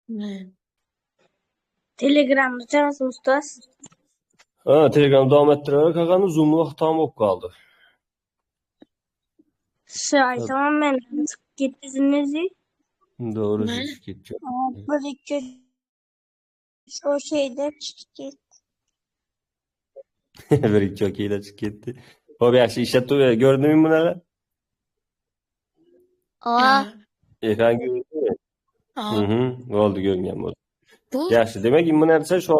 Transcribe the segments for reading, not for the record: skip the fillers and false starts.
Ne? Telegramda çağırsın ustaz. Ha, Telegram devam ettirerek kakanı Zoom'lu vaxt tam olub qaldı. Şay tamam ben çıkıp gittiniz. Doğru Ne? siz gitti. Bir iki o şeyde çıktı. Bir çok iyi de çık gitti. O bir yaxshi işletdi. Gördün mü bunları? Aa, Ekran gördün mü? Aa, Oldu görüngen bu. bu Yaxshi. Demek ki bu narsa şu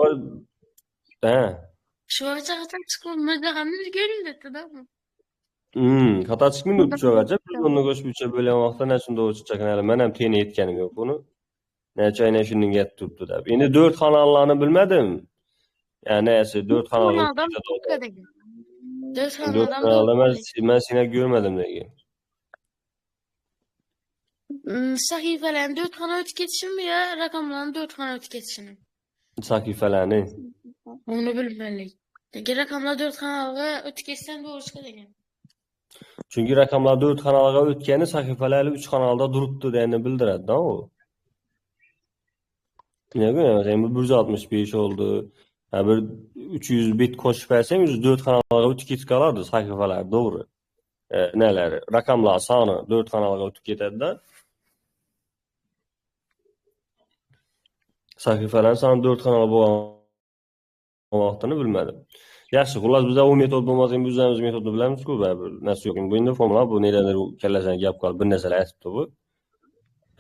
ha. şu açıktan çıkılmadı hamle görüldü da mı? Xato chiqmaydi uçagacha. Biz uni qo'shimcha bo'lgan vaqtda ne shunda o'chib hali men ham teni yetganim yo'q buni. Necha oyna shundan yetib turibdi deb. Endi 4 kanallarni bilmadim. Yani neyse 4 kanalga Kanaldan o'tkazadi. bu kadar. 4 4 kanaldan kanalda bu. ben seni görmedim degi. Sahifelerin 4 kanal ötüketişim mi ya? Rakamların 4 kanal ötüketişim. Sahifelerni. Onu bilmeli. Peki rakamlar 4 kanalga ötüketsen doğru çıkacak. Çünkü rakamlar 4 kanalga o'tgani sahifeleri 3 kanalda duruptu degani bildiradi da o. Ne bileyim mesela bu 165 oldu. Ha bir 300 bit qo'shib bersang 104 kanalga o'tib ketib qoladi sahifeler doğru. Neler? Rakamlar soni 4 kanalga o'tib ketadi-da. Sahifeler soni 4 kanal bo'lgan vaqtini bilmadim. Yaxshi, xullas biz u metod bo'lmasa, biz o'zimiz metodni bilamiz-ku, baribir narsa yo'q. Bu endi formula bu nedadir kallasini gap qolib bir narsalar aytibdi bu.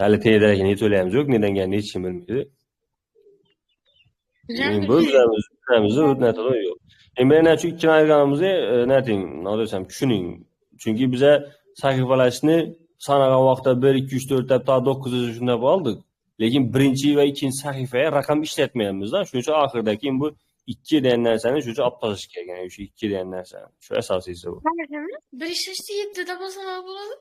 Hali teydaligini yetolamiz yo'q, nedan kelganini hech kim bilmaydi. Bu bizamiz o'tnatadi yo'q. Endi men shu ikkini aytganimizni nating, nima desam, tushuning. Chunki biza sahifalashni sanagan vaqtda 1 2 3 4 deb ta 9 shunday oldik. Lekin birinchi va ikkinchi sahifaga raqam ishlatmayapmiz-da. Shuning uchun oxirdagi keyin bu 2 degan narsani shu uchun olib tashlash kerak. Yani shu 2 degan narsani. Shu asosiysi bu. Bir işleşti 7'de basamağı buladı.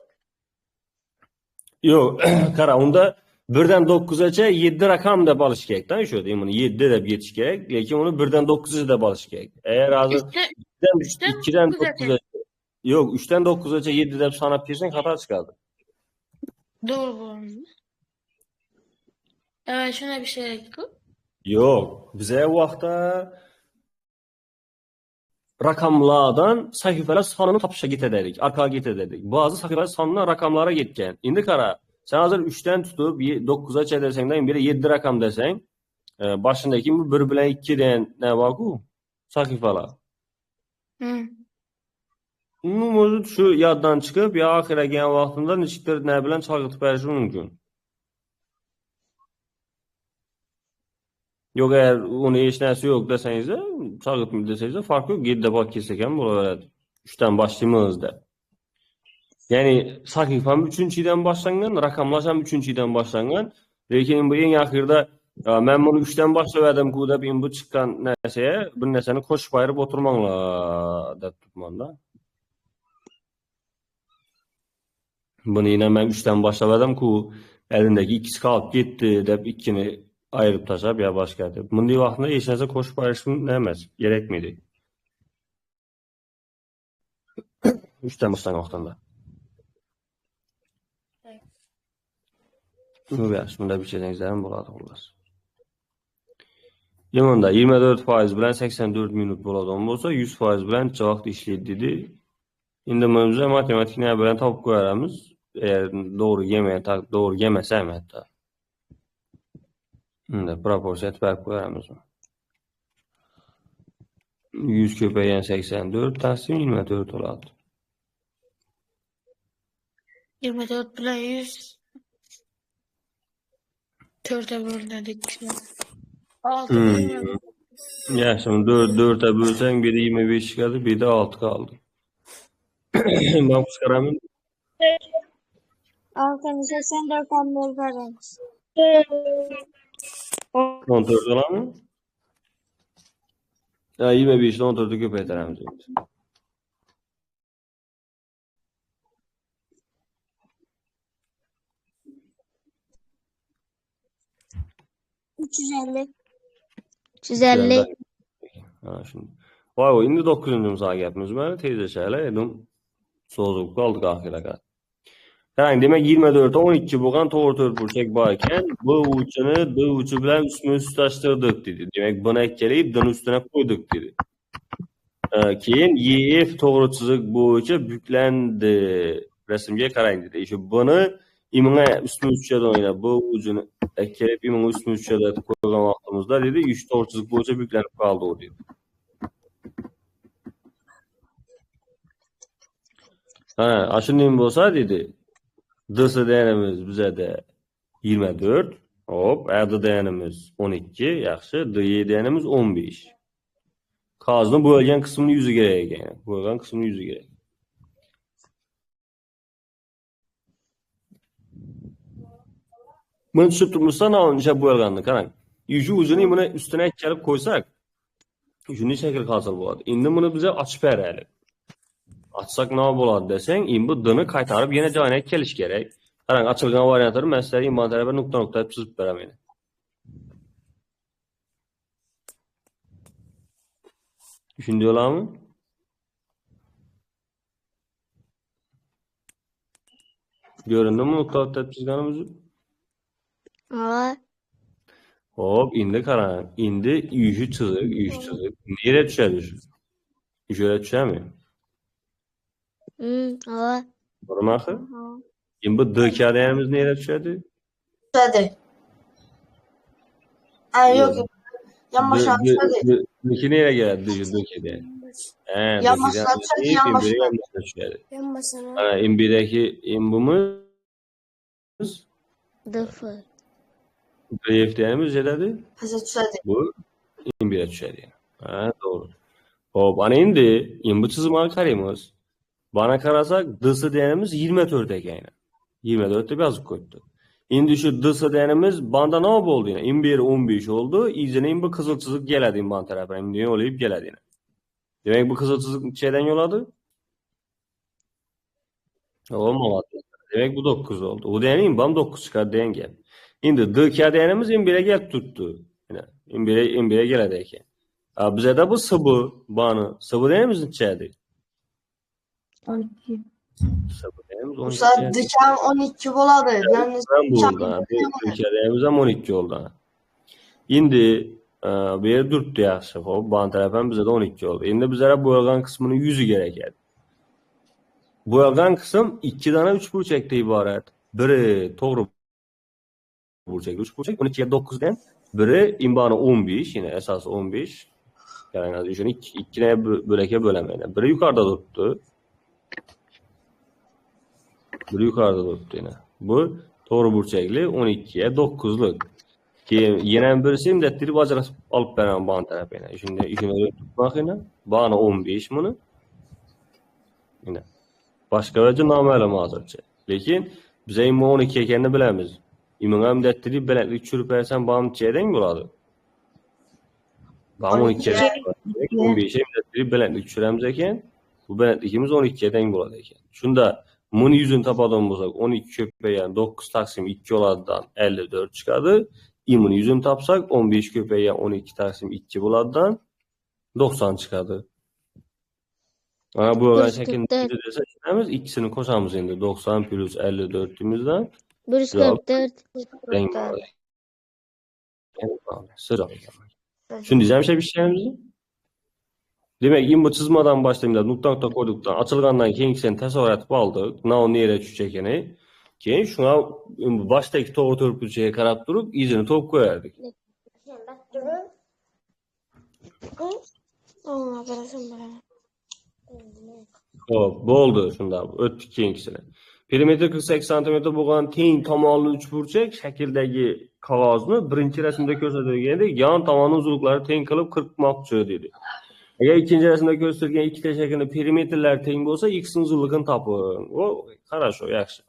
Yo'q, qara, unda 1dan 9gacha 7 raqam deb olish kerak-da, shu deyman, buni 7 deb yetish kerak, lekin uni 1dan 9gacha deb olish kerak. Agar hozir 2dan 9gacha yo'q, 3dan 9gacha 7 deb sanab bersang xato chiqadi. Doğru bu. Evet şuna bir şey ekle. Yo'q, biza u vaqtda raqamlardan sahifalar sonini topishga ketadidik, orqaga ketadidik. Ba'zi sahifalar sonidan raqamlara ketgan. Endi qara, sen hozir 3dan tutib 9gacha desangdan beri 7 raqam desang, boshindagi bu 1 bilan 2 degan ne bor-ku, sahifalar. O'zi shu yoddan chiqib, yo oxirga kelgan vaqtimda nechikdir ne bilan chalg'itib berish mumkin. Yo'q, agar uni hech narsa yo'q desangiz, chalg'itmaydi desangiz, farqi yo'q, 7 deb olib kelsak ham bo'laveradi. 3dan boshlaymiz deb. Ya'ni sahifam 3-dan boshlangan, raqamlash ham 3-dan boshlangan. Lekin bu eng oxirida men buni 3dan boshladim-ku deb bu chiqqan narsaga bir narsani qo'shib ayirib o'tirmanglar deb turibman-da. Buni yana men 3dan boshladim-ku, elimdagi ikkisi qolib ketdi deb ikkini ayirib tashlab yo boshqa deb. Bunday vaqtda hech narsa qo'shib ayirish emas, kerakmaydi. 3dan boshlagan vaqtda. Yaxshi, bunda bichasangizlar ham bo'ladi xullas. Yomanda 24% bilan 84 minut bo'ladigan bo'lsa, 100% bilan necha vaqt ishlaydi dedi. Endi biz matematikani bilan topib ko'ramiz. Eğer doğru yemasa ham hatta. Unda proporsiya berib ko'ramiz. 100 ko'paygan 84 taqsim 24 bo'ladi. 24 bilan 100 4'e bölünedik. 6 Yaxshi, 4'e bölsang, biri 25 chiqadi, biri 6 qoldi. Ben qisqaraman. 684 anlar veririz. 14 olamı? Ya 25'den 14'ü ko'paytiramiz endi. 350. 350. Ha şimdi. Voy, endi 9-misol gapimiz bor, tezlashaylik, edim so'zib qoldik oxiriga. Qarang, demak 24'e 12 bo'lgan to'g'ri to'rtburchak bor ekan, bu uchini bu uchi bilan ustma-ust tutashtirdik dedi. Demak, buni kelib buni ustiga qo'ydik dedi. Keyin EF to'g'ri chiziq bo'yicha buklandi. Rasmga qarang dedi. Shu buni imga ustma-ust tushadi o'ynab, bu uchini kelib imga ustma-ust tushadi qo'ygan vaqtimizda dedi, 3 to'g'ri chiziq bo'yicha buklanib qoldi u dedi. Ha, shunday bo'lsa dedi. DS değerimiz bize de 24. Hop, AD değerimiz 12. Yaxshi. DY değerimiz 15. Kazını bölgen kısmını yüzü gerek yani. Bölgen kısmını yüzü gerek. Bunu tushib turmasa noncha bo'lganini qarang. Yüzü uzuni buni üstüne kelib qo'ysak, shunday shakl hosil bo'ladi. Endi buni biza ochib beraylik. Açsak ne bo'ladi desang, endi bu dini qaytarib yana joyiga kelish kerak. Qarang, ochilgan variantini men sizlarga inventariy bir nuqta chizib beraman. Tushundiz olammi? Göründü mü nuqta chizganimiz? Ha. Hop, endi qarang. Endi uyushi chiziq. Nereye tushadi shu? Shurga tushadimi? Ha. Bormi axir? Endi bu DK değerimiz nereye tushadi? Tushadi. Yo'q. Yonboshdan tushadi. DK nereye geldi şu DK değer? Yonboshdan tushadi, yonboshdan. tushadi. Yanmasana. Ana imbidagi imbimiz DF. DF değerimiz nerede? Biza tushadi. Bu imbire tushadi. Ha, doğru. Hop, ana endi imbi chizimga qaraymiz. Bana qarasak DS değerimiz 24 ekan. 24 deb yozib qo'yibdi. Endi shu DS değerimiz banda nima bo'ldi yana? Imbiri 15 oldu. İzine imbi qizil chiziq keladi imban tarafdan. Imbi yo'layib keladi yana. Demak bu qizil chiziq nechadan yo'ladi? Olmadı. Demek bu 9 oldu. O değerini imbam 9 çıkar deyen gel. Şimdi DK değerimiz imbire gelip tuttu. Yine imbire geledi eken. Bize de bu sıvı banı. Sıvı değerimiz neçeydi? 12. Sıvı değerimiz Bu 12. saat dikam 12 bo'ladi. Yalnız Ben bu oldu. DK değerimiz ham 12 oldu. Şimdi bir yer durttu yaxshi. Hop, ban tarafdan bize de 12 oldu. Şimdi bizlere boyalgan kısmının 100'ü gerekedi. Boyalgan kısım 2 tane 3 burçakta ibaret. Biri to'g'ri burçak 3 burçak. 12'ye 9'dan biri imbani 15. Yine esas 15. Yani şunu 2'ye böleke bölemeyin. Biri yukarıda durdu. Biri yukarıda durdu yine. Bu to'g'ri burçakli 12'ye 9'luk. Yine birisi imdattirib ajratib olib beraman ban tarafına. Şimdi işini tutmak yine. Bana 15 bunu. Yine. Başka vece naməlum hazırca. Lekin bize imma 12 ekenini bilemiz. İmına imdattirib belentlik çürüp versen bağım neçeyden buladı? Bağım 12 eden 15'e imdattirib belentlik çüremiz eken, bu belentlikimiz 12'den buladı eken. Şunda bunu yüzün tapadan bulsak 12 köpeğen 9 taksim 2 oladan 54 çıkadı. İmini yüzün tapsak 15 köpeğen 12 taksim 2 buladan 90 çıkadı. Bu olan şekilde desek ikisini koşamız indi. 90 plus 54'ümüzden 144. renk var. Sıra. Şunu diyeceğim şey bir şeyimizi. Demek ki bu çizmadan başlayayım nokta koyduktan açılgandan keyingisini tasavvur etip aldık. Ne o nereye düşecekini. Keyin şuna baştaki toğru törpücüye karab durup izini top koyardık. Hop, bo'ldi shunda. O'tdik keyingisine. Perimetr 48 cm bo'lgan teng tomonli uchburchak shakldagi qog'ozni birinchi rasmda ko'rsatilgandek yon tomoni uzunliklari teng qilib qirqmoqchi dedi. Agar ikkinchi rasmda ko'rsatilgan ikkita shaklni perimetrlari teng bo'lsa, x ning uzunligini toping. O, хорошо, yaxshi.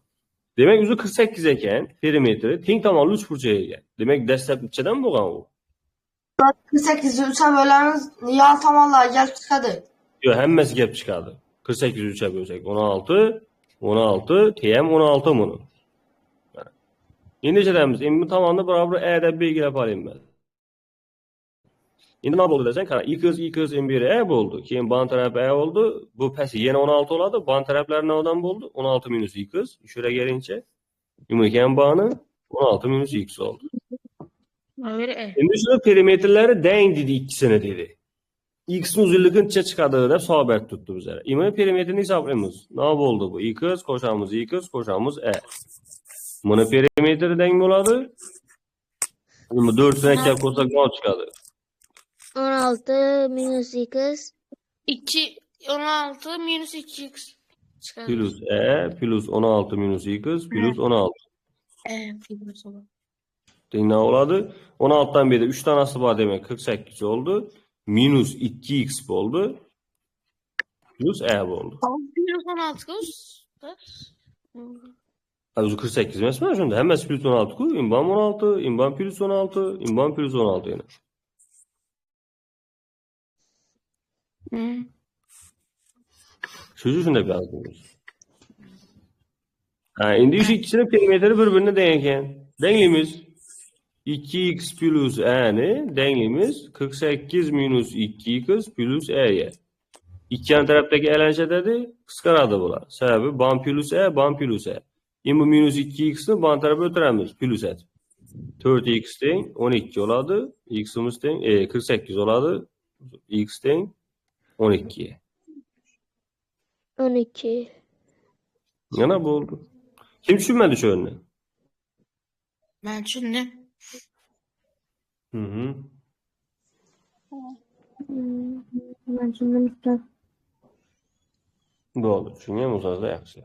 Demak, o'zi 48 ekan, perimetri teng tomonli uchburchak ekan. Demak, dastlab nechadan bo'lgan u? 48'i 3'e bölemiz yan tomonlar gelip çıkadı. Yo'q, hammasi kelib chiqadi. 48 3'e bölsek 16, 16, TM 16 bunu. Endi nechadanmiz? Endi bu tomonni biror bir A deb belgilab olayım ben. Endi nima bo'ldi desen, qara, x biri a bo'ldi. Keyin ban tarafi a oldu. Bu pasti yana 16 oladi. Ban taraflari nima bo'ldi? 16 minus x. Shura gelincha. Yumurkan bani 16 minus x oldu. Öyle. Endi shu perimetrlari deng dedi ikkisini dedi. X uzunligini necha chiqadi deb hisobat tutdi bizlar. Endi perimetrini hisoblaymiz. Nima bo'ldi bu? X qo'shamiz a. Buni perimetri deng bo'ladi. Endi 4 ni ikkab qo'shsak nima chiqadi? 16 minus x 2 16 minus 2x çıkar. Plus a plus 16 minus x plus 16. Plus olur. Ne oldu? 16'dan beri 3 tanesi var demek 48 oldu. Minus 2x oldu. Plus a oldu. Plus 16 kız. Özü 48 mesela şimdi hemen plus 16 ku. İmbam 16, imbam plus 16, imbam plus 16 yani. Sözü şunda bir yazıyoruz. Endi şu ikisinin perimetri birbirine dengen. Denglimiz 2x plus a'ni denglimiz 48 minus 2x plus a'ya. İki yan taraftaki elençe dedi, kıskarada bular. Sebebi ban plus a, ban plus a. Şimdi bu minus 2x'ni ban tarafa ötüremiz, plus et. 4x den 12 oladı, x'imiz den 48 oladı, x den 12'ye. 12. Yana bu oldu. Kim düşünmedi şöyle? Ben şimdi. Hı. Ben şimdi Mustafa. Doğru. Çünkü Musa'da yaxşı.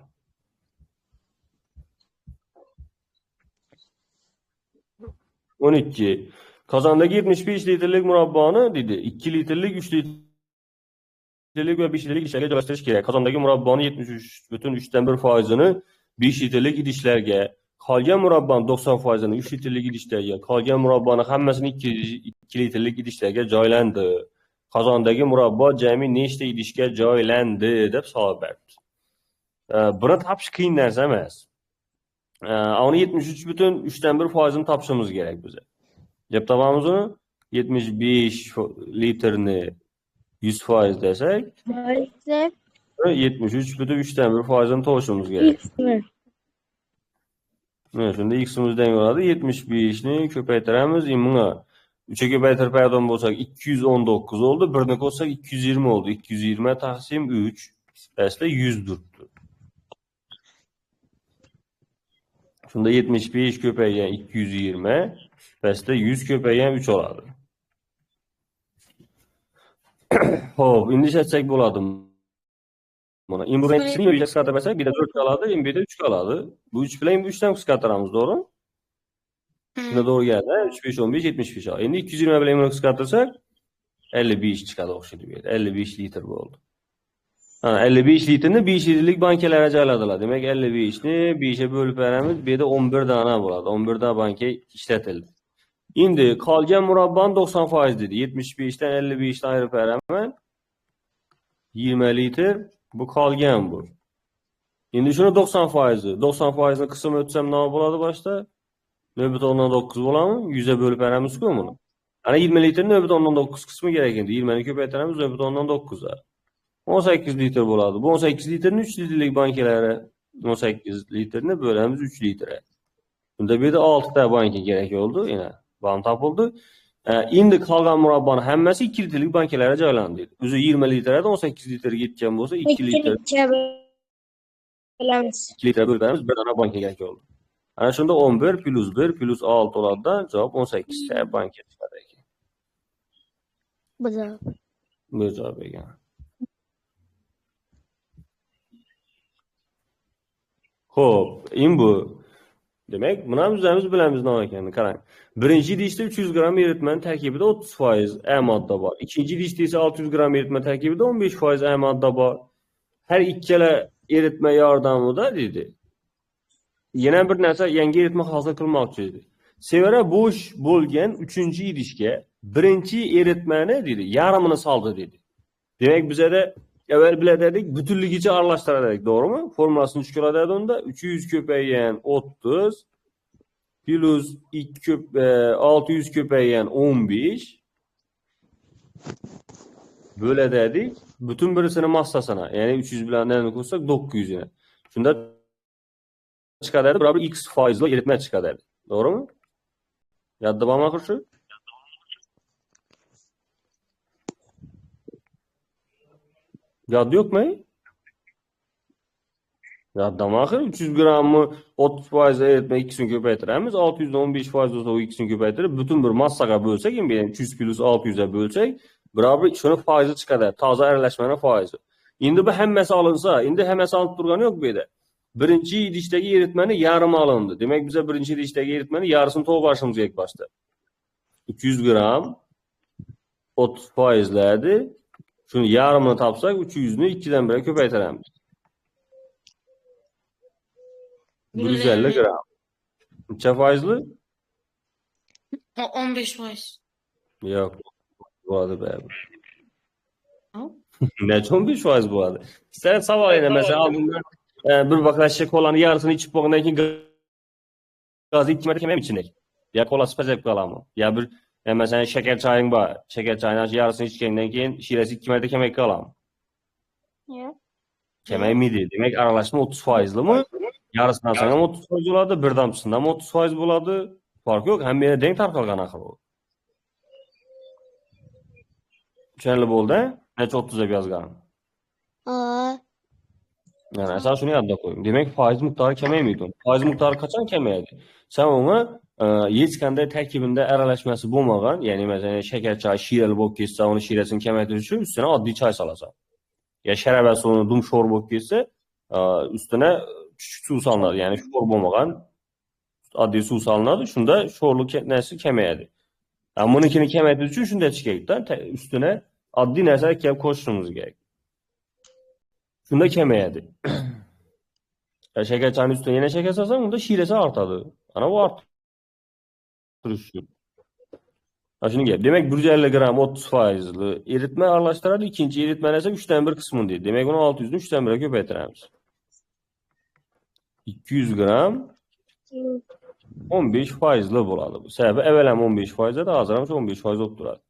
On iki. Kazandaki 75 litrelik murabbanı dedi. 2 litrelik, 3 litrelik ve 5 litrelik idişlerge çalıştırış gerek. Kazandaki murabbanı 73,3'ten 1 faizini 5 litrelik idişlerge. Kalgan murabbanı 90 faizini 3 litrelik idişlerge. Kalgan murabbanı hammasini 2 litrelik idişlerge joylandı. Kazandagi murabba jami nechta idishga joylandi deb savol berdi. Buni topish qiyin narsa emas. Uni 73,3'dan 1 foizini topishimiz kerak biza. Deb topamiz uni 75 litrni 100% desak, Maalesef 73,3'dan 1 foizini topishimiz kerak. X mi? Mana shunda x'imizdan bo'ladi 75ni ko'paytiramiz. Buni 3'e ko'paytirib paydan bo'lsak 219 oldu. 1'ni qo'shsak 220 oldu. 220 taqsim 3 aslida 100 turibdi. Shunda 75 ko'paygan 220 aslida 100 ko'paygan 3 oladi. Xo'p, endi ishlatsak bo'ladi. Mana imbirinchini yo'lga qisqartirsak, bir de 4 qoladi, bir de 3 qoladi. Bu 3 bilan 3 dan qisqartiramiz, to'g'ri? Shunda to'g'ri keldi. 3 5 15 75 oldi. Endi 220 bilan buni qisqartirsak 55 chiqadi o'xshaydi bu yerda. 55 litr bo'ldi. 55 litrni 5 litrlik bankalarga joyladilar. Demak 55ni 5 ga bo'lib beramiz. Bu yerda 11 dona bo'ladi. 11 dona banka ishlatildi. Endi qolgan murabbani 90% dedi. 75 dan 55 dan ayirib beraman. 20 litr bu qolgan bu. Endi shuni 90%, 90%ni qism o'tsam nima bo'ladi boshda? 0,9 bo'ladimi? 100 ga bo'lib beramiz-ku buni. Ana 20 litrni 0,9 qismi kerak endi. 20 ni ko'paytiramiz 0,9 ga. 18 litr bo'ladi. Bu 18 litrni 3 litrlik bankalari 18 litrni bo'lamiz 3 litrga. Bunda bu yerda 6 ta banka kerak bo'ldi, yana ban topildi. Endi qolgan murabbani hammasi 2 litrlik bankalarga joylandi. O'zi 20 litrdan 18 litrga yetgan bo'lsa 2 litr bilamiz. 2 litr bo'lamiz, bir dona banka kerak bo'ldi. Ana shunda 11 plus 1 plus 6 oladi, javob 18 ta banka chiqadi ekan. Bu javob. Bu javob ekan. Xo'p, endi bu demak, buni ham o'zimiz bilamiz nima ekanini qarang. Birinchi idishda 300 gram eritmaning tarkibida 30% A modda bor. Ikkinchi idishda esa 600 gram eritma tarkibida 15% A modda bor. Har ikkala eritma yordamida dedi. Yana bir narsa, yangi eritma hosil qilmoqchi edi. Sevara bo'sh bo'lgan 3-idishga birinchi eritmani dedi, yarmini soldi dedi. Demak, bizada avval biladik, butunligicha aralashtirdik, to'g'rimi? Formulasini chiqaradi unda 300 ko'paygan 30 plus 600 ko'paygan 15 Böyle dedik. Bütün birisinin massasına. Yani 300 bilen ne koysak 900 yine. Şunda çıkardı. Beraber x faizli eritme çıkardı. Doğru mu? Yadda bana kurşu. Yadda yok mu? Yadda mı? 300 gramı 30 faizle eritme x'ini köpeytiremiz. 600'den 15 faiz olsa o x'ini köpeytirip bütün bir massaga bölsek, yani 300 plus 600'e bölsek, beraber şunu faizi çıkardı. Taze erleşmenin faizi. Şimdi bu hemmesi alınsa, şimdi hemmesi alıp durganı yok bu yerde. Birinci idişteki eritmeni yarım alındı. Demek bize birinci idişteki eritmeni yarısını toplayıp başımıza ilk başta. 300 gram 30 faizlerdi. Şunu yarımını tapsak 300'ünü 2'den 1'e köpeytiremiz. 150 gram. Neçə faizli? 15 faiz. Yok. Bu adı be. Ha? Neçə 15 faiz bu adı? İstər sabah yine mesela aldığında bir vakit kolanın yarısını içip boğundan ki gazı içmedi kemem içinek. Ya kola spesifik kalamı. Ya bir mesela şeker çayın var. Şeker çayının yarısını içkenden ki şiresi içmedi kemek kalamı. Ya. Kemek miydi? Demek aralaşma 30 faizli mi? Yarısından sonra 30 faiz oladı. Bir damcısında mı 30 faiz buladı? Fark yok. Hem birine denk tarkalgan axır o. Çenli boldu, neçə 30'a yazgan. Aa, Yani esas şunu yadda koyayım. Demek faiz miktarı kemeymiydin. Faiz miktarı kaçan kemeydi. Sen ona hiç kendi tərkibində ərələşməsi bulmağın, yani mesela şeker çay, şireli bok geçse, onu şiresini kemeydir için üstüne adli çay salasan. Ya şərəbə sonu dum şor bok geçse, üstüne küçük su salınır. Yani şor bulmağın adli su salınır. Şunda şorlu nəsi kemeydi. Yani bununkini kemeydir için şunu da çıkaydı. Üstüne adli nəsə kep koştuğumuz gerek. Şunda kemeydi. Ya şeker çayının üstüne yine şeker salsan, bunda şiresi artadı. Ana bu artırışı. Ha şimdi gel. Demek 150 gram 30 faizli eritme araştırardı. İkinci eritme neyse 3'ten 1 kısmını değil. Demek onu 600'ün 3'ten 1'e köpeytiremiz. 200 gram 15 faizli buladı. Bu sebebi evvelem 15 faizle de hazırlamış 15 faiz oturadı.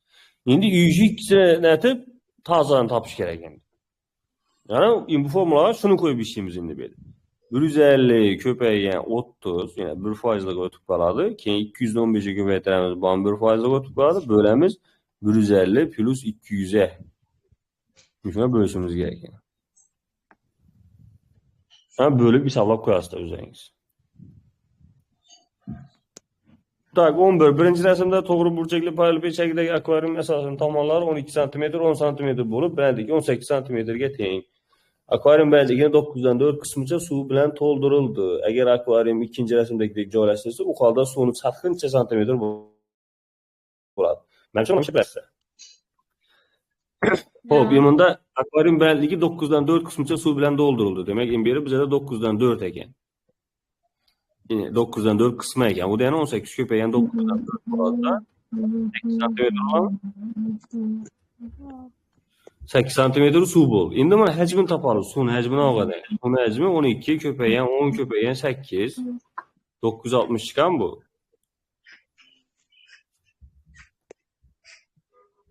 Şimdi yüzü ikisine netip tazadan tapış gereken. Yani bu formula şunu koyup işimiz indi böyle. 150 köpeğe 30, yani 1 faizle götüp kaladı. Ki 215'e köpeytiremiz, bu 1 faizle götüp kaladı. Bölemiz 150 plus 200'e. Şuna bölüşümüz gereken. Yani böyle bir hesaplap koyarız da üzeriniz. Tak 11. Birinci resimde toğru burçaklı paylı bir şekilde akvaryum esasının tamamları 12 cm 10 cm bulup beğendik 18 cm getirin. Akvaryum bəlcəginə 9'dan 4 qismincə su bilen tolduruldu. Eğer akvaryum ikinci resimdeki joylashtirsə, o halda suyun çatqı neçə santimetr болады. Mən çox bilərsə. Hop, yanında akvaryum bəlcəgi 9'dan 4 qismincə su bilen dolduruldu. Demek imbiri bizə də 9'dan 4 ekan. Yine 9'dan 4 kısmı ekan. Bu da yəni 18 köpəyin 9'dan 4 болады da. 8 santimetr olan 8 santimetr su bol. İndi mən həcmini taparız. Suyun həcmi nə qədər? Suyun həcmi 12 köpəyin 10 köpəyin 8. 960 çıxan bu.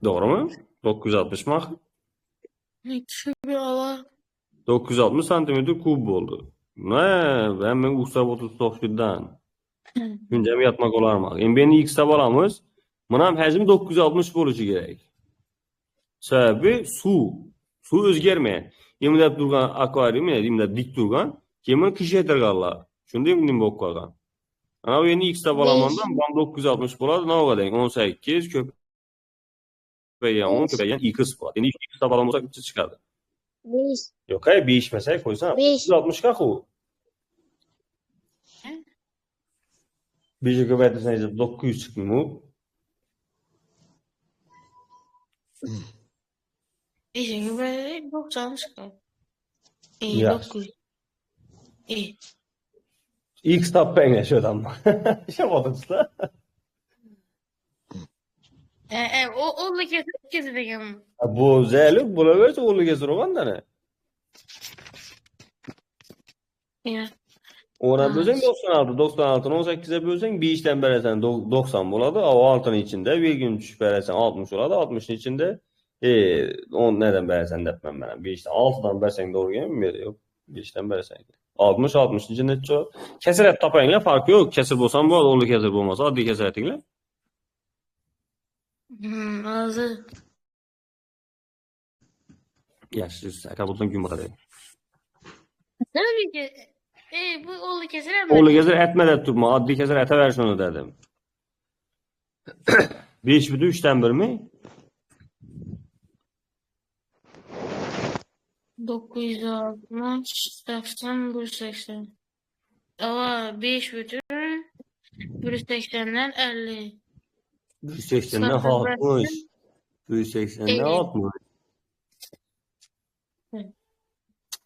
Doğru mu? 960 maq. Şöyle ala. 960 santimetr kub oldu. Ne? Ben Ustav 39'dan. Güncəm yatmaq olar mı? MB'nin ilk kitab alamız. Bunun həcmi 960 oluşu gerek. Sebebi su. Su özgermeyen. Yemin durgan akvaryum, yemin dik durgan. Yemin kişi yeter qalla. Şunu yemin bok qoygan. Ana bu yeni ilk kitab alamandan bam 960 boladı. Ne o kadar? 18 köpeğe 10 köpeğe ilk kısmı. Yani ilk kitab alamazsak 3 çıkardı. 5. Yok hayır bir iş mesela koysan. 960 kalk o. Bir köpeğe deseniz 900 çıkmıyor mu? İyi, böyle 90 çıkar. İyi, Ya. 9. İyi. İlk kitap ben yaşadım ama. Yaşamadım da. O da kesin. Bu zeyli buna verse oğlu gezir olan da ne? Ya. Ona bölsen 96, 96'ını 18'e bölsen bir işten beresen 90 buladı. O altının içinde bir gün veresen 60 oladı. 60'ın içinde On nereden versen depmem ben. 5'ten 6'dan versen doğru gelmiyor. Yok. 5'ten versen. 60 60 neçə o? Kesir et tapayınla farkı yok. Kesir bolsan bu oğlu kesir bolmasa adli kesir etinle. Hazır. Yaxşı, kabuldan gün bakar. Tabii ki. Bu oğlu keser Oğlu kesir etmeden durma. Adli kesir ete ver şunu dedim. 5 bidi 3'ten 1 mi? 960, 80, 180. Aa, 5 bütün 180'den 50. 180'den 60. 180'den 60.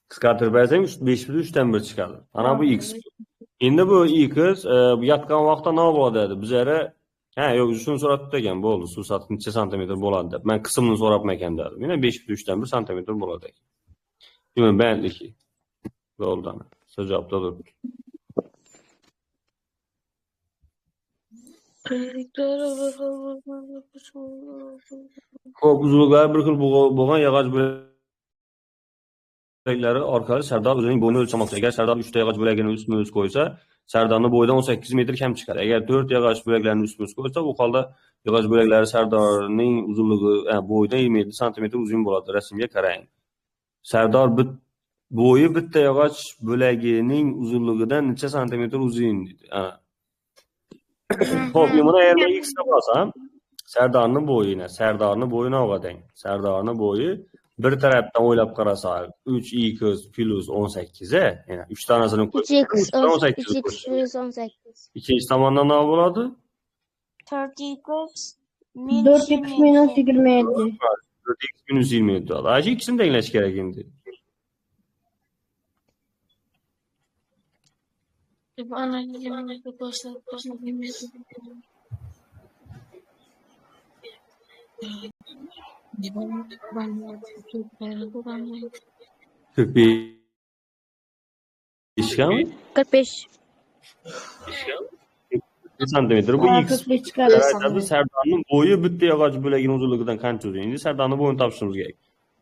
Kıskartır versen 5 bidi 3'ten 1 çıkardı. Ana bu x. Şimdi bu x bu yatkan vaxtda ne болады dedi. Bizlere yok şunu soratdı ekan, bu oldu. Su satı neçə santimetr болады deb. Mən qısımını sorapma ekan dedim. Yine 5 bidi 3'ten 1 santimetr болады. Demin beğendi ki. Doğrudan. Söz cevapta dur. Xo'p, uzunluqları bir xil bo'lgan yog'och bo'laklari orqali Sardor o'zining bo'yini o'lchamoqchi. Agar Sardor 3 ta yog'och bo'lagini ustma ust qo'ysa, Sardorning bo'yidan 18 metr kam chiqadi. Agar 4 yog'och bo'laklarini ustma ust qo'ysa, bu holda yog'och bo'laklari Sardorning uzunligi bo'yidan 27 santimetr uzun bo'ladi. Rasmga qarang. Sardor bo'yi bitta yog'och bo'lagining uzunligidan necha santimetr uzun deydi. Xo'p, buni eğer men x deb olsam, Sardorning bo'yini olgan. Sardorning bo'yi bir tarafdan o'ylab qarasak 3x plus 18 yani 3 tanesini qo'yib 3x 18 plus 18. İkinci tomondan ne bo'ladi? 4x minus 27. 4x minus 27 oladi. Acı ikisini tenglash kerak endi. Ana yine başlar. 45 kam? 45. Santimetr bu x. 45 çıkarırsan. Sardorning bo'yi bitta yog'och bo'lagining uzunligidan qancha uzun? Endi Sardorning bo'yini topishimiz kerak.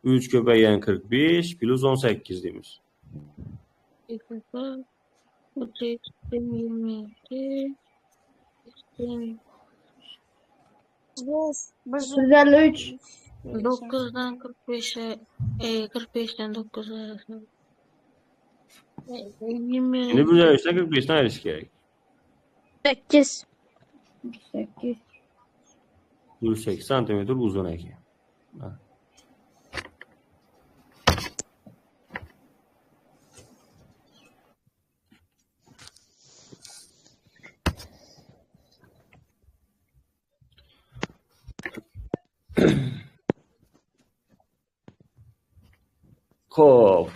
3 ko'paygan 45 plus 18 deymiz. 153. 9'dan 45'e 45'ten 9'a 20. Endi bu joyda 45 dan ayirish kerak. 8. 8. 108 santimetr uzun ekan. Xo'p.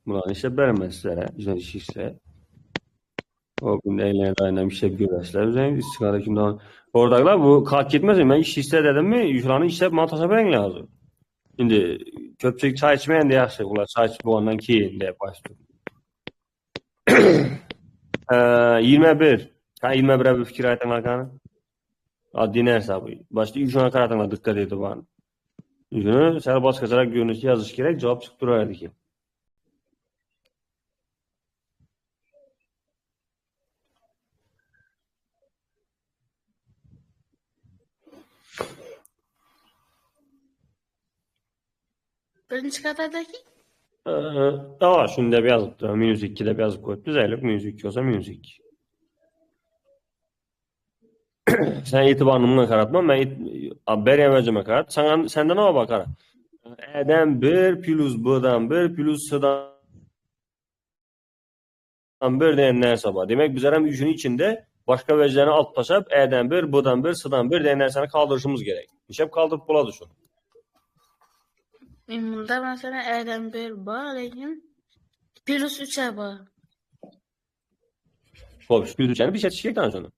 Bularni ishlab beraman sizlarga, ijod ishingizda. Hop, bunday aynan ishlab ko'rasizlar. O'zingiz istiqomat kimdan? O'rtoqlar, bu qolib ketmasin. Men ishingizda dedimmi, shularni ishlab men tashlab beringlar hozir. Endi ko'pchilik choy ichmaydi yaxshi, ular choy ichib bo'lgandan keyin deb qo'yishdi. 21. Ha, 21 bir fikr aytinglar qani. Oddiy narsa bu. Boshqa shuna qaratinglar, diqqat e'tiborni. Shuni sal boshqacharoq ko'rinishda yozish kerak, javob chiqib turadi ekan. Birinchi qatardagi? Shuni deb yozibdi. Minus 2 deb yozib qo'yibdi. Zaylik minus 2 bo'lsa minus 2. Sen e'tiborni bunga qaratma. Men berayotganim qarat. Sendan nima bor qara. A'dan 1 plus B'dan 1 plus C'dan 1 degan narsa bor. Demak, bizlar ham ishning ichida boshqa vajlarni olib tashlab, A'dan 1, B'dan 1, C'dan 1 degan narsani qoldirishimiz kerak. Nishab qoldirib bo'ladi shu. Bunda mesela A'dan 1 bor, lekin plus 3 bor. Xo'p, plus 3ni beshatish kerak shuni.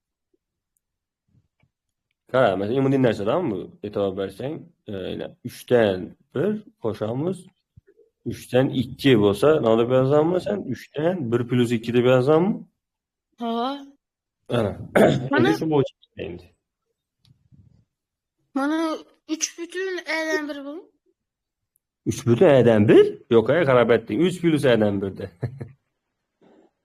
Qara, mesela bu narsadan bu e'tibor bersang, 3dan 1 qo'shamiz. 3dan 2 bo'lsa, nima deb yozamiz sen? 3dan 1 plus 2 deb yozamiz. Ha. Ana. Mana Endi shu bo'yicha endi. mana 3 bütün E'den 1 bu. 3 butun E'dan 1? Yo'q, qarab aytding. 3 plus E'dan 1 de.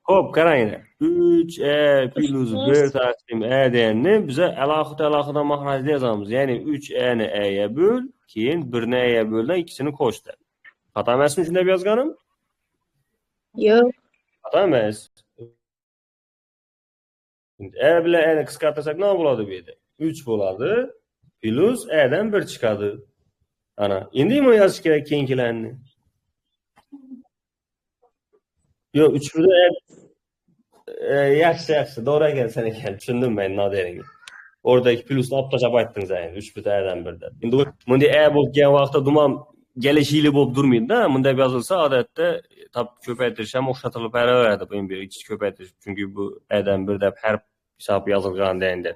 Xo'p, qaranglar. 3e plus 1 taqsim e deganni biza alohida mahrajda yozamiz. Ya'ni 3e ni e'ga bo'l, keyin 1 ni e'ga bo'ldan ikkisini qo'shdi. Xato emasmi shunday yozganim? Yo'q. Xato emas. E bilan e ni qisqartirsak nima bo'ladi bu yerda? 3 bo'ladi plus e dan 1 chiqadi. Ana, endi nima yozish kerak keyingilarni? Yo'q, 3 bilan yaxshi, to'g'ri ekan sen ekan. Tushundim men noderingni. Oradagi plusni olib tashlab aytdingiz endi 3 bilan e'dan 1 da. Endi bunday e bo'lib kelgan vaqtda dumam kelishili bo'lib durmaydi-da. Bunday yozilsa odatda ko'paytirish ham o'xshatilib beraveradi bu endi ichki ko'paytirish. Chunki bu e'dan 1 deb harf hisob yozilganda endi.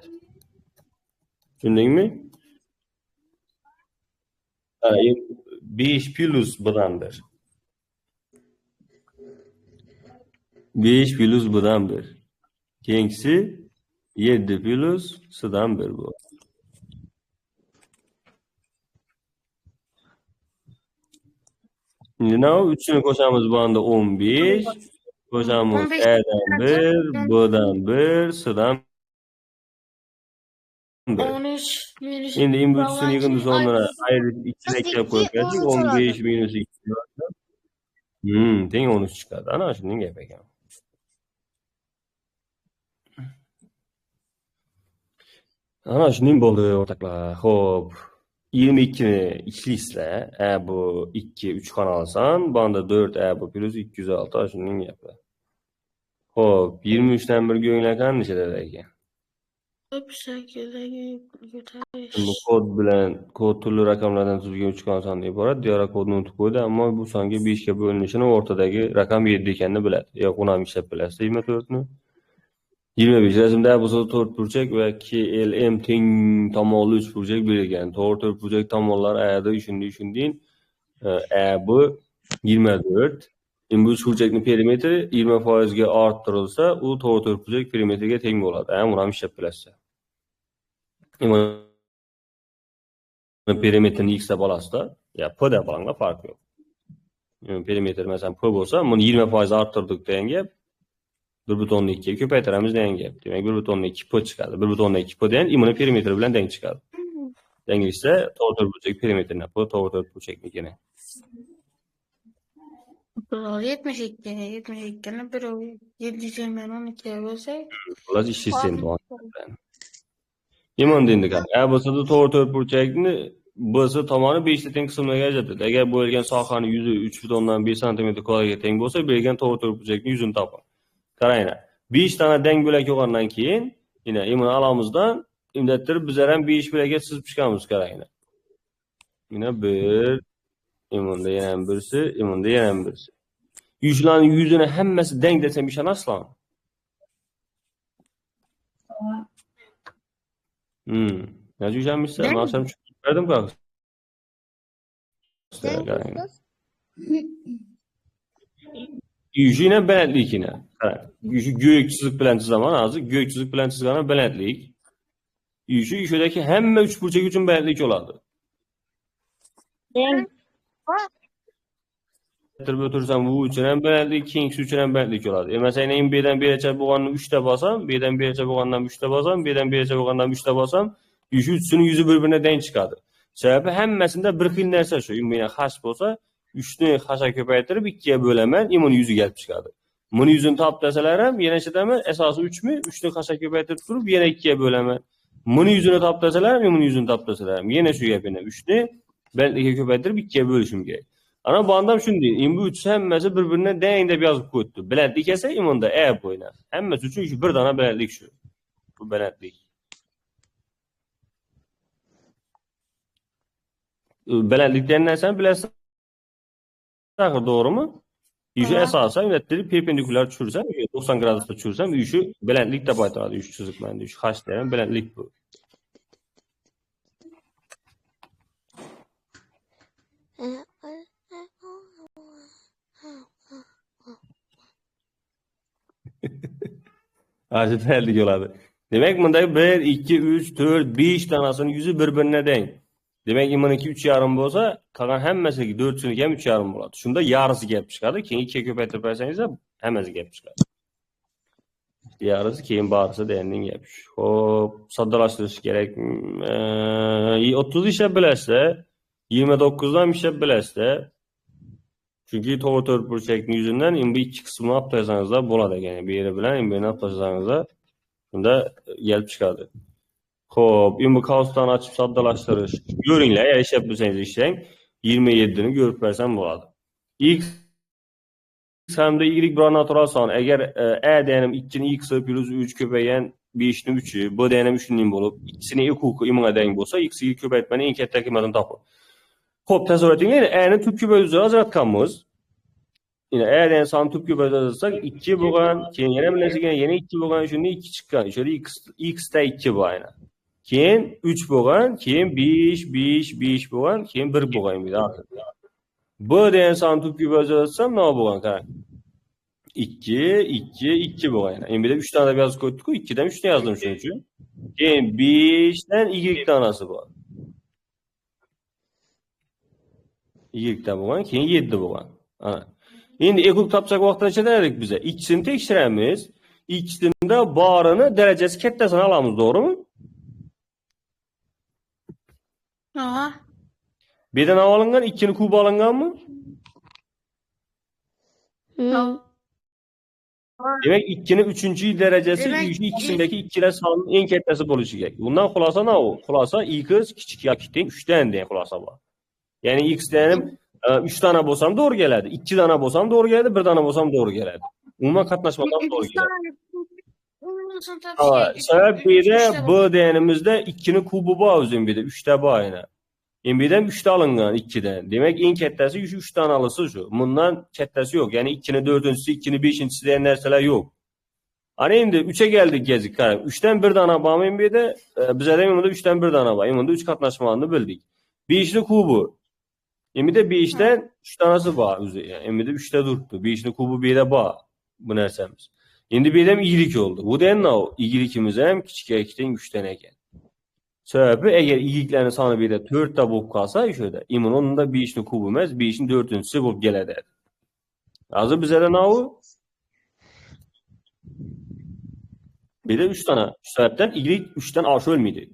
Tushundingmi? 5 plus bilan 1. 5 plus bilan 1. Keyingisi 7 plus s'dan 1 bu. Endi nima 3'ni qo'shamiz bu anda 15. Qo'shamiz 15 e'dan 1, b'dan 1, s'dan 1. 13 minus Endi bu uchisini yig'indi sonlara ayirib ichiga kelib qo'ysak 15 minus 2. Teng 13 chiqadi. Ana shuning gapi ekan. Ana shuning bo'ldi o'rtoqlar. Xo'p, 22 ni ishlaysizlar. Bu 2 3 xona olsan, bu anda 4 bu plus 206 ana shuning gapi. Xo'p, 23 dan 1 go'nglar qancha ekan? 8'dagi ko'tarish. Bu kod bilan kod turli raqamlardan tuzilgan 3 xona sondan iborat. Diğer kodni unutib qo'ydi, ammo bu songa 5 ga bo'linishini o'rtadagi raqam 7 ekanini biladi. Yo'q, uni ham ishlab bilasiz 24 ni. 25 rasmda bo'lsa 4 burchak va KLM teng tomonli 3 burchak berilgan. To'g'ri 4 burchak tomonlar ayda shunday. Bu 24. Endi bu 3 burchakning perimetri 20% ga orttirilsa, u to'g'ri 4 burchak perimetriga teng bo'ladi. Uni ham ishlab bilasiz. Perimetrini x deb olasizda, ya p deb olinglar, farqi yo'q. Perimetr masalan p bo'lsa, buni 20% orttirdik degan gap 1.2 ga ko'paytiramiz degan gap. Demak 1.2 p chiqadi. 1.2 p degan imuni perimetr bilan teng chiqadi. Tenglashsa to'g'ri burchak perimetrini p to'g'ri burchaknikini. 72 ni 1 712 bo'lsa, Ular ishlaysin bilan. Imon endi qani. A bo'lsa to'g'ri burchakni b tomoni 5 ta teng qismlarga ajratadi. Agar bo'lgan sohaning yuzi 3.5 cm kvadratga teng bo'lsa, bergan to'g'ri burchakning yuzini toping. Qaranglar. 5 dona deng bo'lak yo'g'ondan keyin, yana imon alamizdan imdattirib bizlar ham 5 bo'lakka chizib chiqamiz, qaranglar. Yana 1, imonda yana birsi, imonda yana birsi. Yuzlarning yuzini hammasi deng desam ishonasizlar? Naju jamisa, men ham tushunib berdim qani. Yuzini balandligini. Qarang. Yuzi go'yak chiziq bilan chizaman, hozir go'yak chiziq bilan chizganim balandlik. Yuzdagi hamma 3 burchak uchun balandlik bo'ladi. Tirib o'tirsam bu uchun ham balandlik, keyingisi uchun ham balandlik bo'ladi. Masalan, men B'dan B'gacha bo'lganni 3 ta bosam, B'dan B'gacha bo'lgandan 3 ta bosam, B'dan B'gacha bo'lgandan 3 ta bosam, uchisining yuzi bir-biriga teng chiqadi. Sababi hammasida bir xil narsa shu. Meni h bo'lsa, 3 ni h ko'paytirib 2 ga bo'laman, imon yuzi kelib chiqadi. Buni yuzini topib desalar ham, yana aytaman, asosi 3 mi? 3 ni h ko'paytirib turib, yana 2 ga bo'laman. Buni yuzini topib desalar ham, imon yuzini topib desalar ham, yana shu gap yana 3 ni balandlikka ko'paytirib 2 ga bo'lishim kerak. Ana bu ham shunday. Endi bu uch hammasi bir-biriga teng deb yozib qo'yibdi. Balandlik esa imonda a bo'yna. Hammasi uchun shu bir dona balandlik shu. Bu balandlik. Balandlik degan narsani bilasizlar, to'g'rimi? Yuzi asosan unattirib perpendikulyar tushirsam, 90 gradusda tushirsam, yuzi balandlik deb aytiladi. Yuzi chiziqman, yuzi h degan balandlik bu. Acıtaylık oladi. Demek bunda 1, 2, 3, 4, 5 tanasının yüzü birbirine denk. Demek imaniki 3,5 bolsa, kalan hemmesi 4'süniki hem 3,5 boladi. Şunda yarısı gelip çıkardı. Keyin 2'ye köpaytirib bersangiz hammasi gelip çıkardı. Yarısı keyin barısı deyenden gelmiş. Hop, saddalashtirish kerak. 30 ishlab bilasizlar, 29dan ishlab bilasizlar. Chunki to'g'ri to'rtburchakning yuzidan endi ikki qismini olib tashlangizlar bo'ladi ekan. Bu yeri bilan endi olib tashlangizlar, shunda kelib chiqadi. Xo'p, endi kaosdan ochib soddalashtirish. Ko'ringlar, ishlab bilsangiz ishlang, 27 ni ko'rib bersam bo'ladi. X hamda y bir natural son. Agar a deyanim 2 ni x plus 3 ko'paygan 5 ni 3, b deyanim 3 ning bo'lib, ikkisini ekuqi imga teng bo'lsa, x ga ko'paytmani eng katta qiymatini toping. Xo'p, tasavvur eting, a ni tub ko'paytirib ajratganmiz. Yine eğer en son tüp gibi yazarsak 2 bo'lgan, keyin yana bilasigan yana 2 bo'lgan, shunda 2 chiqqan. O'sha x da 2 bu aynan. Keyin 3 bo'lgan, keyin 5, 5, 5 bo'lgan, keyin 1 bo'lgan bir daha. Bu degan son tüp gibi yazarsam nima bo'lgan qarang. 2, 2, 2 bo'lgan aynan. Endi 3 tane deb yozib qo'ydik-ku, 2 dan 3 ni yozdim shuning uchun. Keyin 5 dan y tanasi bor. Y da bo'lgan, keyin 7 bo'lgan. Ana. Endi ekuk topsak vaqtida chedaylik bize. İkisini tekshiramiz. İkisinde barini derecesi kattasini olamiz, to'g'rimi? Aha. Birdan olingan, 2 ni kub olinganmi? Demek 2 ni 3. derecesi Demek ikisindeki ikkiler sonun en kattasi bo'lishi kerak. Bundan xulosa nima u? Xulosa x kichik yoki teng 3 dan degan xulosa bor. Ya'ni x denim 3 tane bo'lsam to'g'ri keladi, 2 tane bo'lsam to'g'ri keladi, 1 tane bo'lsam to'g'ri keladi. Umuman qatnashmasam to'g'ri keladi. Sebep bir de b deganimizda 2 ni kubi bor o'zim bir de 3 ta bor aynan. Endi bir de 3 ta olingan 2 dan. Demak eng kattasi 3 tane alisi shu. Bundan kattasi yo'q. Ya'ni 2 ni 4-chi, 2 ni 5-chi degan narsalar yo'q. Ana endi 3'e geldik gezik qarang. 3 dan 1 dana bormi endi bir de bizda ham 3 dan 1 dana bor. Endi 3 qatnashmalarni bildik. 5 ni kubi. Endi de 5 dan 3 tanasi bor o'zi. Endi de 3 ta turibdi. 5 ni kubi bir de bor bu narsamiz. Endi bir ham y oldu. Bu da nima? Y-imiz ham kichikdan 3 dan ekan. Sebebi eğer y'liklarning soni bir de 4 ta bo'lib qolsa, o'shada imun onda 5 ni kubi emas, 5 ni 4-chi bo'lib keladi. Hozir bizda nima u? Bir de 3 tane. Şu sebepten y 3 dan oshib o'lmaydi.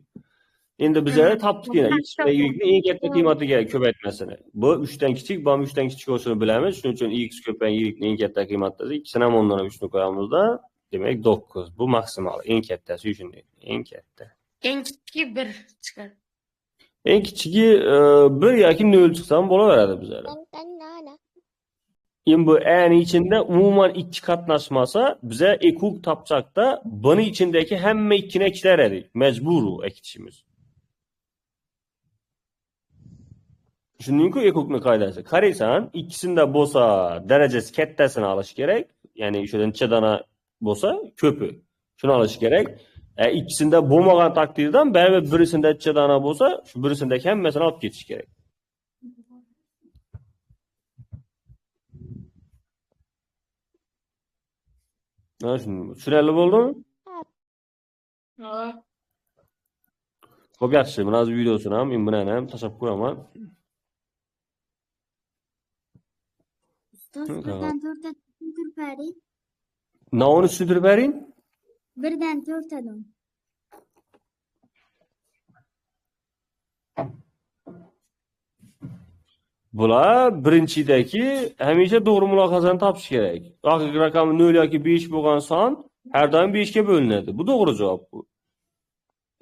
Endi bizlar topdik yana x va y ni eng katta qiymatiga ko'paytmasini. Bu 3 dan kichik, bu 3 dan kichik bo'lishini bilamiz. Shuning uchun x ko'paygan y ni eng katta qiymatida ikkisini ham o'ndan 3 ni qo'yamizda, demak 9. Bu maksimal, eng kattasi shunday, eng katta. En kichigi 1 chiqar. Eng kichigi 1 yoki 0 chiqsa ham bo'laveradi bizlar. Endi bu a ni içinde umuman 2 qatnashmasa, bize ekuk topsakda buni içindeki hamma 2 ni eklar edik. Mecbur ekitishimiz. Shuningki ekukni qoidasi. Qaraysan, ikkisida bo'lsa darajasi kattasini olish kerak. Ya'ni o'shadan necha dana bo'lsa, ko'pi. Shuni olish kerak. İkisinde bo'lmagan taqdirdan baribir birisida necha dana bo'lsa, shu birisindagi hammasini olib ketish kerak. Mana shuni tushunarli bo'ldimi? Ha. Xo'p, yaxshi. Mana hozir videosini ham, men buni ham tashlab qo'yaman. Ustoz, birdan to'rtta tushuntirib bering. Navini tushuntirib bering. Birdan to'rttadan. Bular birinchidagi hamisha to'g'ri mulohazani topish kerak. Haqiqiy raqami 0 yoki 5 bo'lgan son har doim 5 ga bo'linadi. Bu to'g'ri javob bu.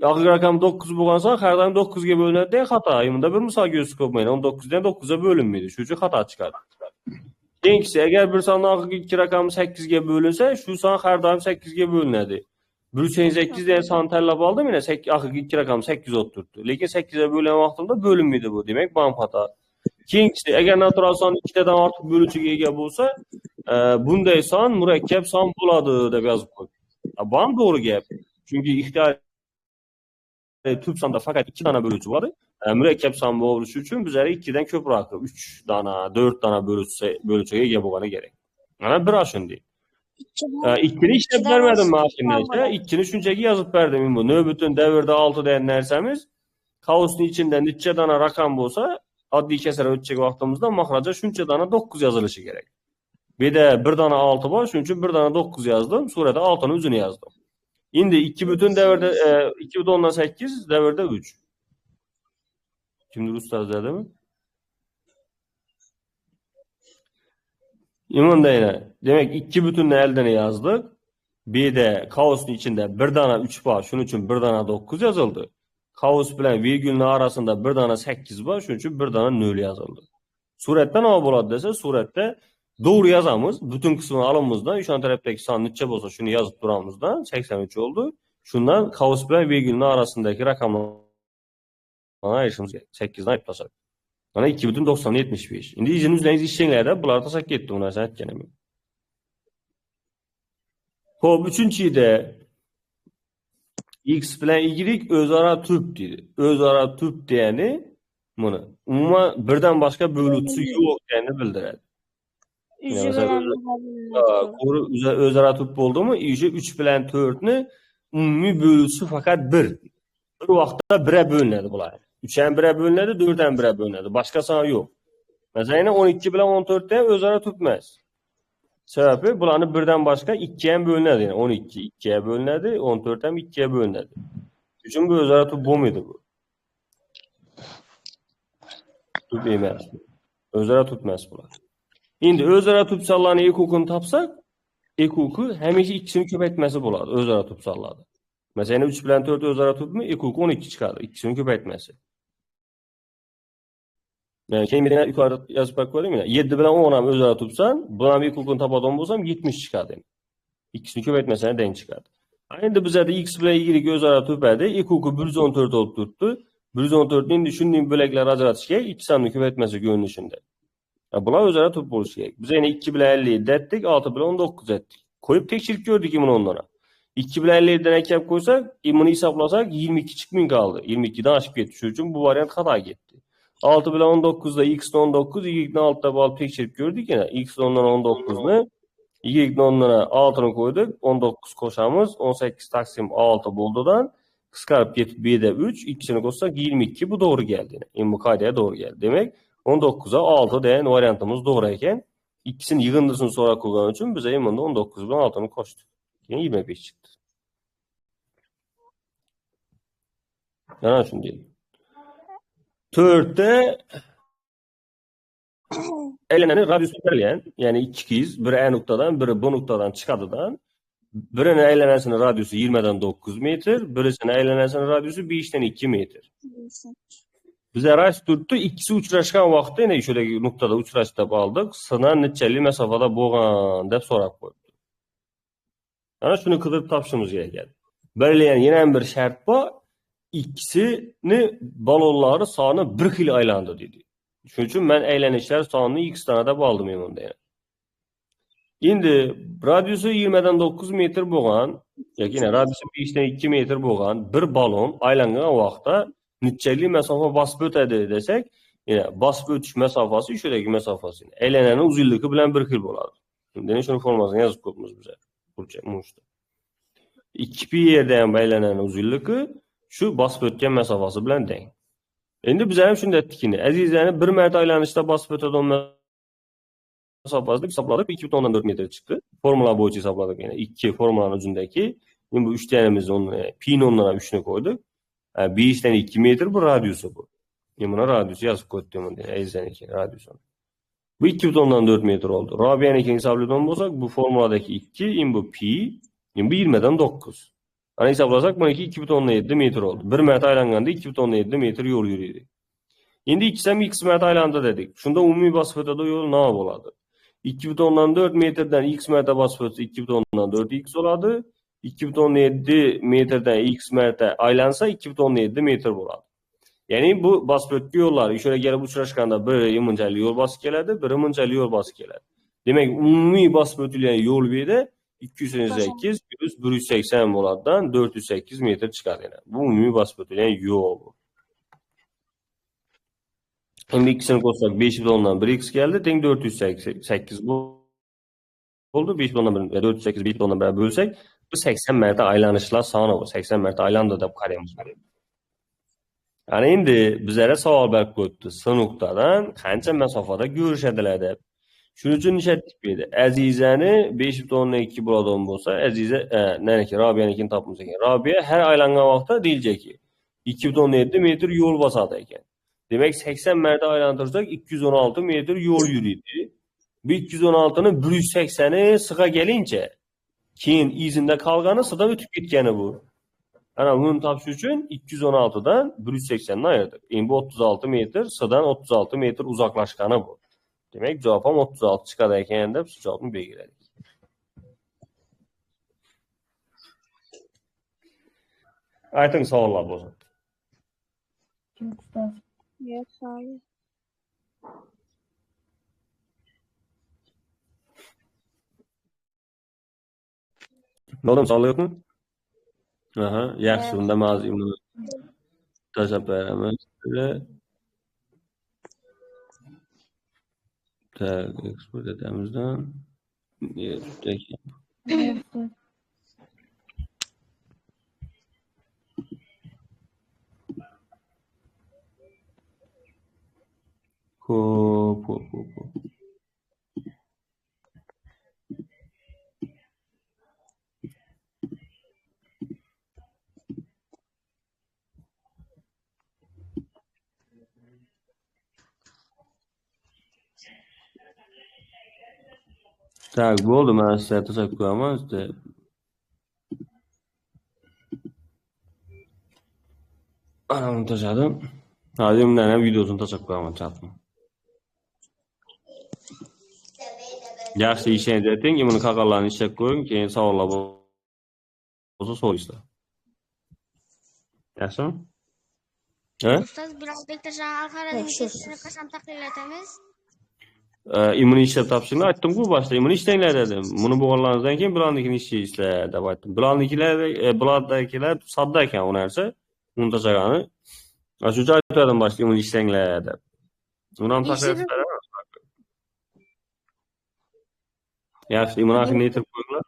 Haqiqiy raqam 9 bo'lgan son har doim 9 ga bo'linadi degan xato. Bunda bir misol ko'rsatib qo'ymaydi. 19 dan 9 ga bo'linmaydi. Shuning uchun xato chiqadi. Keyingisi, agar bir sonning haqiqiy ikki raqami 8 ga bo'linsa, shu son har doim 8 ga bo'linadi. 188 degan son tanlab oldim, mana haqiqiy ikki raqam 8 o'tib turibdi. Lekin 8 ga bo'lgan vaqtida bo'linmaydi bu. Demak, bu ham xato. Keyingisi, agar natural son 2 tadan ortiq bo'luvchiga ega bo'lsa, bunday son murakkab son bo'ladi deb yozib qo'ydim. Bu ham to'g'ri gap. Chunki ixtiyoriy tub sonda faqat 2 dana bo'luvchi bor. Murakkab son bo'lishi uchun bizlar 2 dan ko'proq 3 dana, 4 dana bo'luvchiga ega bo'lgani kerak. Mana bir shunday. İkkini işlep vermedim makinede. İkkini şunchaki yazıp verdim. Bu növbütün devirde 6 deyen nersemiz kaosun içinde neçe dana rakam bolsa adli kesere ötecek vaqtimizda mahraca şuncha dana 9 yazılışı gerek. Bir de bir dana 6 var, şunun için bir dana 9 yazdım. Surada 6'nın özünü yazdım. Şimdi 2 bütün devirde 2 bütün ondan 8 devirde 3. Şimdi ustaz dedi mi? İman deyine. Demek 2 bütünle elden yazdık. Bir de kaosun içinde bir dana 3 var. Şunun için bir dana 9 yazıldı. Kaos bilen virgülün arasında bir dana 8 var. Şunun için bir dana 0 yazıldı. Suretde ne boladı dese, surette doğru yazamız. Bütün kısmını alımızdan, şu an tarafdaki san neçe bolsa şunu yazıp duramızdan 83 oldu. Şundan kaos bilen virgülün arasındaki rakamlara erişimiz 8'den ayıplasak. Bana 2 bütün 90 75. Şimdi izinizle işçilerdə bunlar tasak getdi ona sən etkenimi. Hop, üçüncüde x bilen y özara tüp dedi. Özara tüp diyeni bunu. Umuma birden başka bölütüsü yok diyeni bildirer. Üzü mesela bilen özara tüp oldu mu? 3 bilen 4'nü umumi bölütüsü fakat 1. Bir vaqtda 1'e bölünedi bunlar. 3'en 1'e bölünedi, 4'en 1'e bölünedi. Başka sana yok. Mesela yine 12 bilen 14'te özara tutmaz. Sebebi bulanı birden başka 2'ye bölünedi. Yani 12 2'ye bölünedi, 14 hem 2'ye bölünedi. Üçün bu özara tut bu muydu bu? Tut demez. Özara tutmaz bular. Şimdi özara tutsallarını ekukunu tapsak, ekuku həmişə ikisini köpəytməsi buladı. Özara tutsalladı. Mesela 3 bilen 4 özara tutmu, ekuku 12 çıkardı. İkisini köpəytməsi. Yani kendine yukarıda yazıp bak koydum ya. 7 bilen 10 ham özara tutsan, buna bir hukukun tapadan bulsam 70 çıkardı. İkisini köpəytməsine denk çıkardı. Aynı bize de x bilen y özara tutmadı. İlk hukuku 114 olup tuttu. 114'ün düşündüğüm bölekler ajratışga 2 sanını köpəytməsi görünüşünde. Buna özara tutup buluş gerek. Biz yine 2 bilen 50'yi ettik, 6 bilen 19 ettik. Koyup tekşirip gördük imin onlara. 2 bilen 50'den ekip koysak, imini hesaplasak 22 çıkmın kaldı. 22'den aşıp gitti. Şu için bu varyant hata gitti. 6 bilen 19'da x'den 19, y'den 6'da bağlı tekşirip gördük yine. X'den 10'dan 19'nu, y'den 10'dan 6'nı koyduk. 19 koşamız, 18 taksim 6 buldudan. Kıskarıp getip 1'de 3, ikisini koysak 22. Bu doğru geldi. Yani bu kaydaya doğru geldi. Demek 19'a 6 deyen varyantımız doğruyken ikisini yığındısını sonra koyduğun için bize imanda 19 bilen 6'nı koştuk. Yani 25 çıktı. Yani şunu diyelim. 4'te eğlenenin radyusu belirleyen, yani iki kiz, biri E noktadan, biri bu noktadan çıkadıdan, birinin eğlenesinin radyusu 20'den 9 metre, birisinin eğlenesinin radyusu 5'ten 2 metre. Bize radyus tuttu, ikisi uçraşkan vaxtı, yine şöyle noktada uçraştıp aldık, sınan neçeli mesafada boğan deyip sorak koydu. Yani şunu kıdırıp tapışımız gerek. Belirleyen yine bir şart var, ikisini balonları sağını bir xil aylandı dedi. Şunun için ben eğlenişler sağını x tane de baldım yanında. Yani. Şimdi radyusu 20'den 9 metre boğan, yine radyusu 5'ten 2 metre boğan bir balon aylangan vaxtda neçeli mesafe basıp ötedi desek, yine basıp ötüş mesafası şuradaki mesafası. Eğlenenin uzunluğu bilen bir xil boladı. Şimdi şunun formasını yazıp koydumuz bize. Burçta. İki bir yerden eğlenenin uzunluğu şu basıp ötken mesafası bilen denk. Endi biz hem şunu ettik yine. Azizlerini bir mərtə aylanışda basıp öteden mesafasını hesapladık. 2,4 metre çıktı. Formula boyunca hesapladık yani. 2 formulanın ucundaki. Şimdi bu üçgenimizi pi'nin onlara 3'üne koyduk. Yani 5'ten 2 metre bu radyusu bu. Şimdi buna radyusu yazıp koydum. Azizlerini radyusu. Bu 2,4 metre oldu. Rabia'nın ikini hesapladığım olsak bu formuladaki 2, şimdi bu pi, şimdi bu 20'den 9. Yani hesaplasak bununki 2,7 metre oldu. Bir mərtə aylanganda 2,7 metre yol yürüydü. Şimdi ikisem x mərtə aylanda dedik. Şunda umumi basıp ötede yol ne oladı? 2,4 metreden x mərtə basıp ötede 2,4 x oladı. 2,7 metreden x mərtə aylansa 2,7 metre oladı. Yani bu basıp ötki yollar şöyle gelip uçraşkanda biri imıncalı yol basıp geledi, biri imıncalı yol basıp geledi. Demek umumi basıp ötülen yol bir de 208, 180 boladan 408 metre çıkar yani. Bu umumi basıp ötülen yol bu. Şimdi ikisini koysak 5 bidondan 1x geldi. Denk 408 bu oldu. 5 bilan 1, 408 5 bilan 1 bölsek, bu 80 marta aylanishlar soni bu. 80 marta aylandi deb qaraymiz. Ana endi bizlarga savol berib qo'yibdi. S nuqtadan qancha masofada ko'rishadilar deb. Shuning uchun nishatdik berdi. Azizani 5.2 bo'ladigan bo'lsa, Aziza naniki Robiyanikini topimiz ekan. Robiya har aylangan vaqtda deyilajaki 2.7 metr yo'l bosadi ekan. Demak 80 marta aylantirsak 216 metr yo'l yuriydi. Bu 216 ni 180 ni sig'a kelincha, keyin izinda qolgani sig'dan o'tib ketgani bu. Ana buni topish uchun 216 dan 180 ni ayirdik. Endi bu 36 metr, sig'dan 36 metr uzoqlashgani bu. Demak, javob ham 36 chiqadi ekan deb shu javobni belgiladik. Ayting savollar bo'lsa. Yo'q, sog'lik. Bo'ldim, savol yo'qmi? Aha, yaxshi, unda mavzuni tashlab beramiz. Tak, eksport etamizdan. Hop. Tak, bo'ldi, men sizga tashlab qo'yaman. Ana buni tashladim. Hozir bundan ham videosini tashlab qo'yaman chatni. Yaxshi ishlaydi ayting, buni qaqallarni ishlab qo'ying, keyin savollar bo'lsa so'raysizlar. Yaxshimi? Ha? Ustoz Biroqbek Tashaxal Xalqaro qachon taqdir etamiz? Imuni ishlab topshirishni aytdim-ku boshda, imuni ishlanglar dedim. Buni bo'lganlaridan keyin bularnikini ishlaysizlar deb aytdim. Bulardagilar sodda ekan u narsa. Uni tashlagani. Shuncha aytdim boshda imuni ishlanglar deb. Uni ham tashlashlar. Yaxshi, imuni aytib qo'yinglar.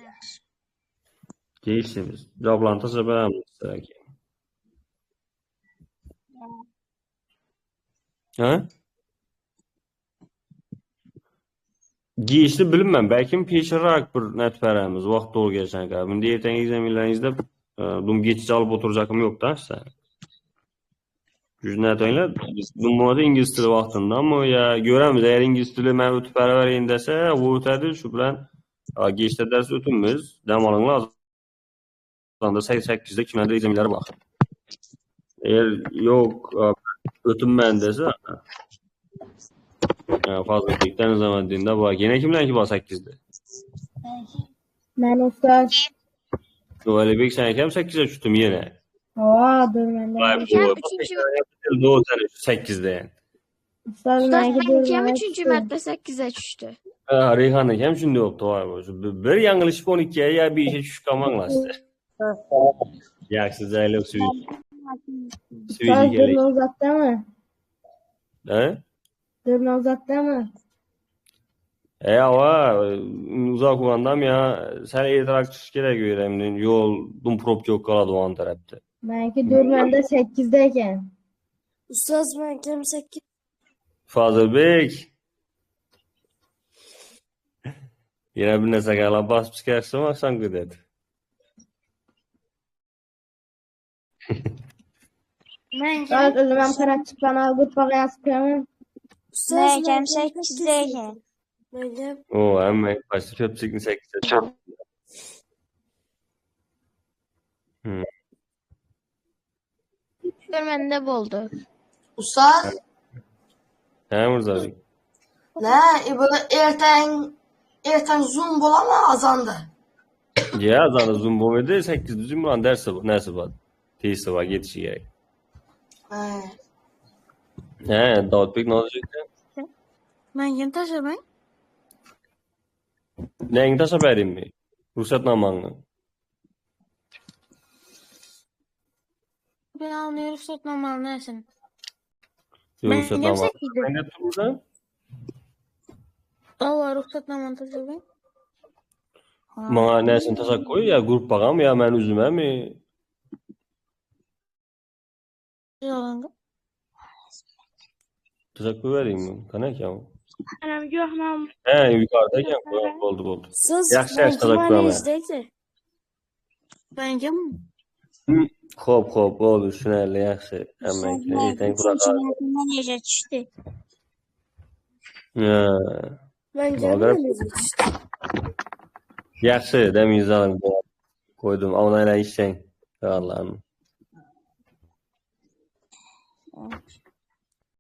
Yaxshi. Deyishimiz. Javoblarni tashlab beramiz sizlarga. Ha? Giyishni bilmayman, balkim peshroq bir nat beramiz, vaqt to'g'riga. Bunda ertangi ekzaminlaringizda buni geçici olib o'tirjakim yo'q-da, sizlar. Shuni aytinglar, biz bunga ingliz tili vaqtindami yo ko'ramiz, agar ingliz tili men o'tib beraverin desa, u o'tadi, shu bilan geçici dars o'timiz, dam olinglar. Sonda 8 da kimlardir ekzaminlari bor. Eğer yo'q, o'tibman desa, Fazilbekdan Nizomiddinda bor. Yana kimlarniki bor 8 da? Men ustoz. Valibek sen ham 8 ga tushdimi yana? Hozir menda. 8 da. Ustoz Meniki ham 3-marta 8 ga tushdi. Reyhanning ham shunday bo'libdi, voy. Bir yanglishib 12 ga yo 5 ga tushib qolmanglar sizlar. Yaxshi, joylar suvi. Suvi keling. Nozatdami? Ha? Nozatdami? Ava, uzoq bo'lgandam ya, sal ertaroq chiqish kerak o'ylayman. Yo'l dum probka bo'lib qoladi o'n tarafda. Meniki Durmanda 8 da ekan. Ustoz meniki ham 8. Fazilbek. Yana bir narsaga alab bosib chiqarishmi, oqshomga dedi. Ustoz o'zim ham qarab chiqqan olib qo'yasiz qo'yaman. Ustoz meniki ham 8 ekan. O, hamma başta köpçükni 8'e çok. Görmende bo'ldi. Ustoz, Ha, Mirzabek. buni ertang zoom bo'ladimi azonda? Ya, azonda zoom bo'lmaydi, 8 zoom bilan narsa bor. Tezda va ketishi kerak. Ha, Davudbek Nozirga. Menga tashamang. Neyini tashlab beraymi? Ruxsatnomangni. Ben uni ruxsatnomani narsani. Ruxsatnoma. Qanday turibsan? Allah ruxsatnomani topshirgan. Bana nesini tasak koy ya grup bağam ya ben üzüme mi? Yolanga. Tasak koy vereyim mi? Kanak ya. Anam yo'q, men He yukarıdayken koyalım oldu. Siz Yaxshi, yaxshi, taşak mana koyaman. izdaydi. Bengim. Xo'p, bo'ldi, tushunarli, yaxshi. Hammaga ertaga quraqa. Necha tushdi? Ha. Menga Magar- mana tushdi. Yaxshi, demingizni alim qo'ydim. Avnaylar ishlang. Allah'ım.